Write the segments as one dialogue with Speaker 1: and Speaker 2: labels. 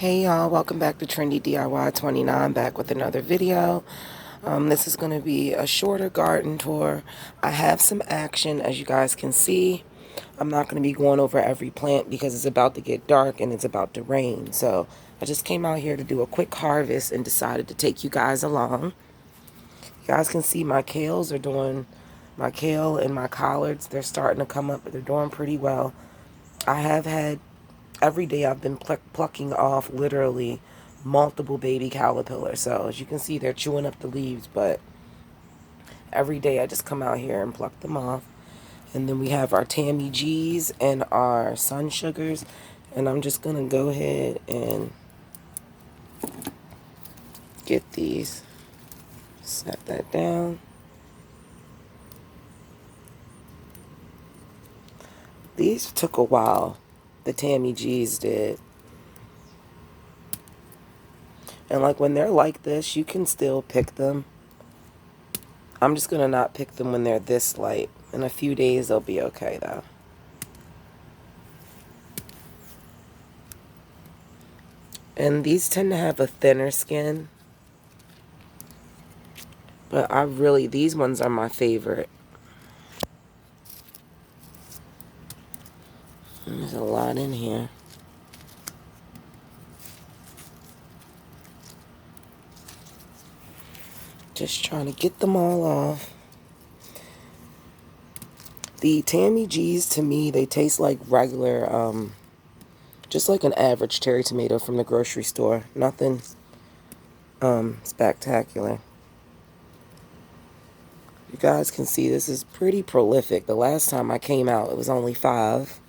Speaker 1: Hey y'all, welcome back to Trendy DIY 29, back with another video. This is going to be a shorter garden tour. I have some action, as you guys can see. I'm not going to be going over every plant because it's about to get dark and it's about to rain. So I just came out here to do a quick harvest and decided to take you guys along. You guys can see my kales are doing, my kale and my collards, they're starting to come up, but they're doing pretty well. I have had every day I've been plucking off literally multiple baby caterpillars. So as you can see, they're chewing up the leaves, but every day I just come out here and pluck them off. And then we have our Tammy G's and our Sun Sugars. And I'm just going to go ahead and get these. Set that down. These took a while. The Tammy G's did. And like when they're like this, you can still pick them. I'm just going to not pick them when they're this light. In a few days, they'll be okay, though. And these tend to have a thinner skin. But these ones are my favorite. There's a lot in here. Just trying to get them all off. The Tammy G's, to me, they taste like regular, just like an average cherry tomato from the grocery store. Nothing spectacular. You guys can see this is pretty prolific. The last time I came out, it was only 5.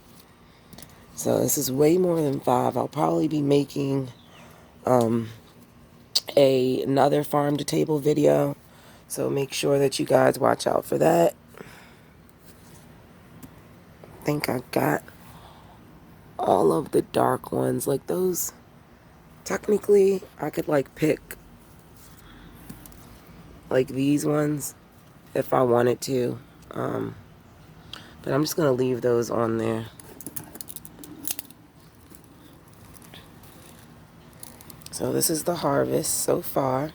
Speaker 1: So this is way more than 5. I'll probably be making another farm to table video. So make sure that you guys watch out for that. I think I got all of the dark ones. Like those, technically, I could like pick like these ones if I wanted to. But I'm just going to leave those on there. So this is the harvest so far.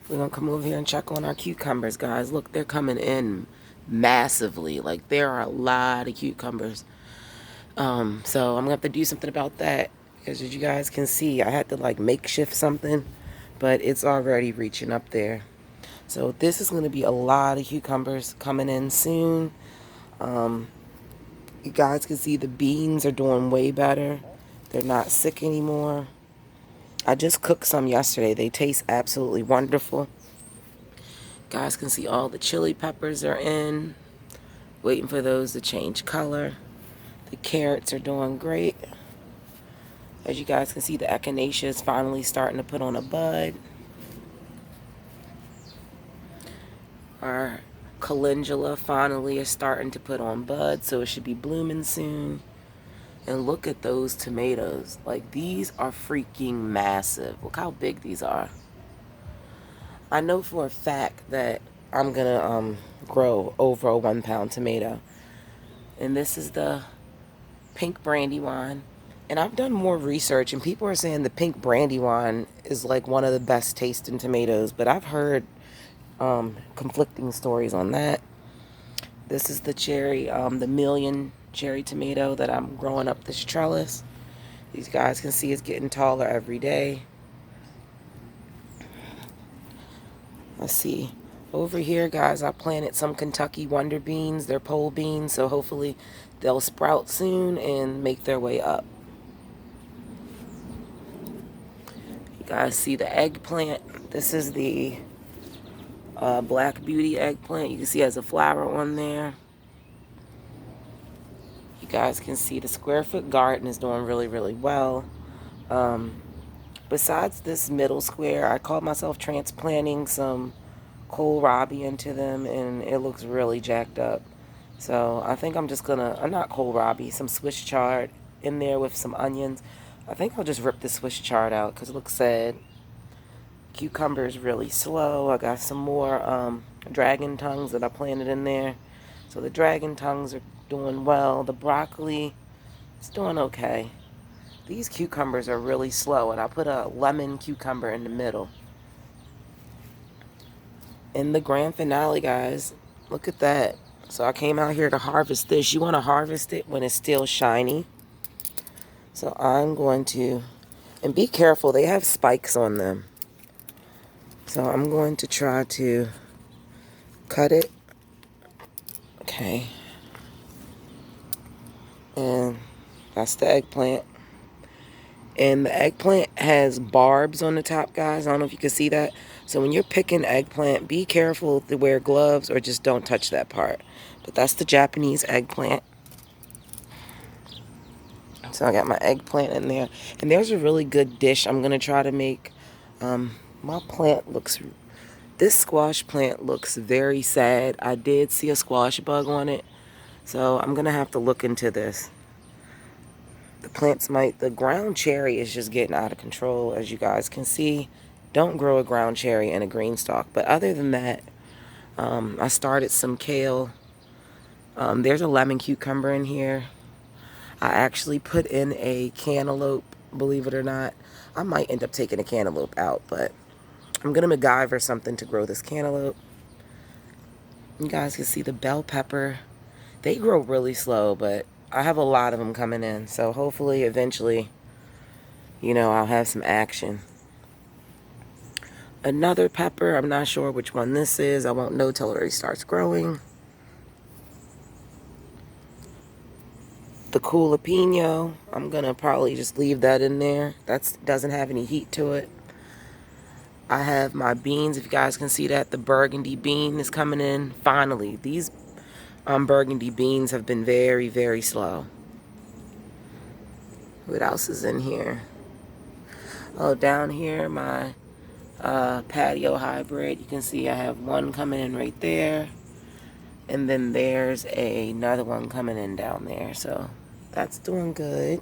Speaker 1: We're going to come over here and check on our cucumbers, guys. Look, they're coming in massively. Like, there are a lot of cucumbers. So I'm going to have to do something about that. Because as you guys can see, I had to, like, makeshift something. But it's already reaching up there. So this is going to be a lot of cucumbers coming in soon. You guys can see the beans are doing way better. They're not sick anymore. I just cooked some yesterday. They taste absolutely wonderful. Guys can see all the chili peppers are in. Waiting for those to change color. The carrots are doing great. As you guys can see, the echinacea is finally starting to put on a bud. Our calendula finally is starting to put on bud, so it should be blooming soon. And look at those tomatoes. Like, these are freaking massive. Look how big these are. I know for a fact that I'm gonna grow over a 1-pound tomato. And this is the pink Brandywine. And I've done more research, and people are saying the pink Brandywine is like one of the best tasting tomatoes, but I've heard conflicting stories on that. This is the cherry, the Million cherry tomato that I'm growing up this trellis. These guys can see it's getting taller every day. Let's see. Over here, guys, I planted some Kentucky Wonder Beans. They're pole beans, so hopefully they'll sprout soon and make their way up. You guys see the eggplant. This is the Black Beauty eggplant. You can see it has a flower on there. You guys can see the square foot garden is doing really, really well. Besides this middle square, I called myself transplanting some kohlrabi into them, and it looks really jacked up. So I think I'm just gonna, not kohlrabi, some Swiss chard in there with some onions. I think I'll just rip the Swiss chard out because it looks sad. Cucumber is really slow. I got some more dragon tongues that I planted in there. So the dragon tongues are doing well. The broccoli is doing okay. These cucumbers are really slow, and I put a lemon cucumber in the middle. In the grand finale, guys, look at that. So I came out here to harvest this. You want to harvest it when it's still shiny. So I'm going to, and be careful, they have spikes on them. So I'm going to try to cut it. Okay. And that's the eggplant. And the eggplant has barbs on the top, guys. I don't know if you can see that. So when you're picking eggplant, be careful to wear gloves or just don't touch that part. But that's the Japanese eggplant. So I got my eggplant in there. And there's a really good dish I'm going to try to make. My plant looks... This squash plant looks very sad. I did see a squash bug on it. So I'm going to have to look into this. The ground cherry is just getting out of control, as you guys can see. Don't grow a ground cherry in a green stalk. But other than that, I started some kale. There's a lemon cucumber in here. I actually put in a cantaloupe, believe it or not. I might end up taking a cantaloupe out, but I'm going to MacGyver something to grow this cantaloupe. You guys can see the bell pepper. They grow really slow, but I have a lot of them coming in. So hopefully, eventually, you know, I'll have some action. Another pepper. I'm not sure which one this is. I won't know till it already starts growing. The jalapeno, I'm going to probably just leave that in there. That doesn't have any heat to it. I have my beans, if you guys can see that. The burgundy bean is coming in. Finally, these burgundy beans have been very, very slow. What else is in here? Oh, down here, my patio hybrid. You can see I have one coming in right there. And then there's another one coming in down there. So that's doing good.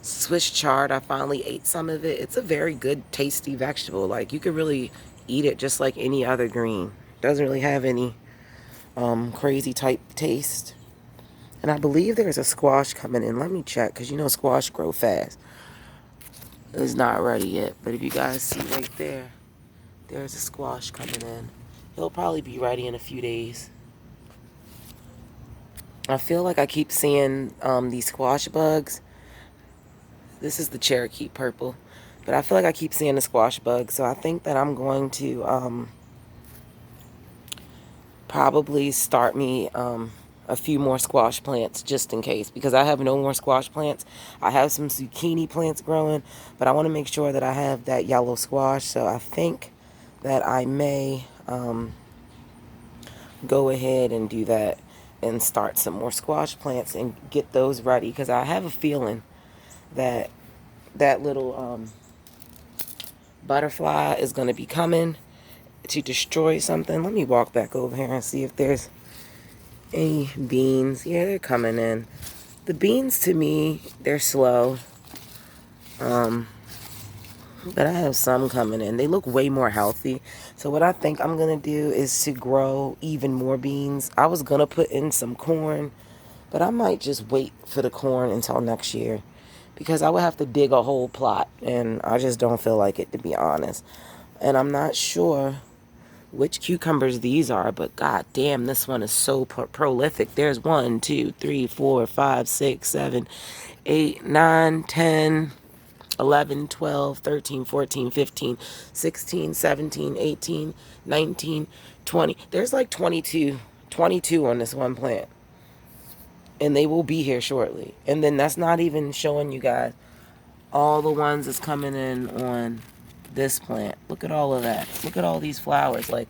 Speaker 1: Swiss chard, I finally ate some of it. It's a very good, tasty vegetable. Like, you could really eat it just like any other green. Doesn't really have any crazy type taste. And I believe there's a squash coming in. Let me check, because you know squash grow fast. It's not ready yet. But if you guys see right there, there's a squash coming in. It'll probably be ready in a few days. I feel like I keep seeing these squash bugs. This is the Cherokee purple. But I feel like I keep seeing the squash bugs. So I think that I'm going to probably start me a few more squash plants just in case. Because I have no more squash plants. I have some zucchini plants growing. But I want to make sure that I have that yellow squash. So I think that I may go ahead and do that. And start some more squash plants and get those ready. Because I have a feeling that that little butterfly is going to be coming to destroy something. Let me walk back over here and see if there's any beans. Yeah, they're coming in. The beans, to me, they're slow. But I have some coming in. They look way more healthy. So what I think I'm going to do is to grow even more beans. I was going to put in some corn, but I might just wait for the corn until next year. Because I would have to dig a whole plot. And I just don't feel like it, to be honest. And I'm not sure which cucumbers these are. But god damn, this one is so prolific. There's 1, 2, 3, 4, 5, 6, 7, 8, 9, 10, 11, 12, 13, 14, 15, 16, 17, 18, 19, 20. There's like 22 on this one plant. And they will be here shortly. And then that's not even showing you guys all the ones that's coming in on this plant. Look at all of that. Look at all these flowers. Like,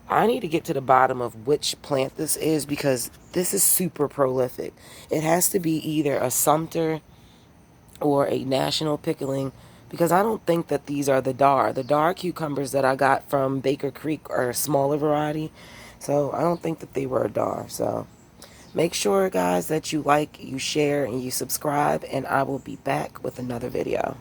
Speaker 1: I need to get to the bottom of which plant this is because this is super prolific. It has to be either a Sumter or a National Pickling because I don't think that these are the Dar. The Dar cucumbers that I got from Baker Creek are a smaller variety. So I don't think that they were a Dar. So make sure, guys, that you like, you share, and you subscribe, and I will be back with another video.